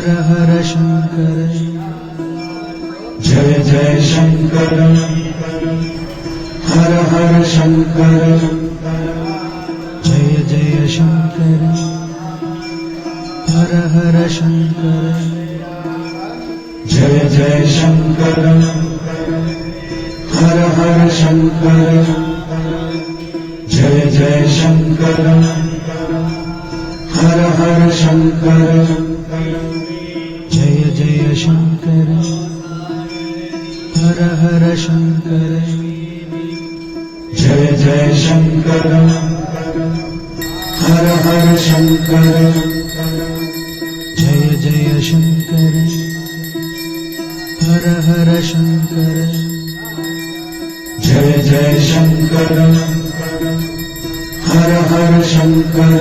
हर हर शंकर जय जय शंकर हर हर शंकर जय जय शंकर हर हर शंकर जय जय शंकर हर हर शंकर जय जय शंकर हर हर शंकर जय जय शंकर हर हर शंकर जय जय शंकर हर हर शंकर जय जय शंकर हर हर शंकर जय जय शंकर हर हर शंकर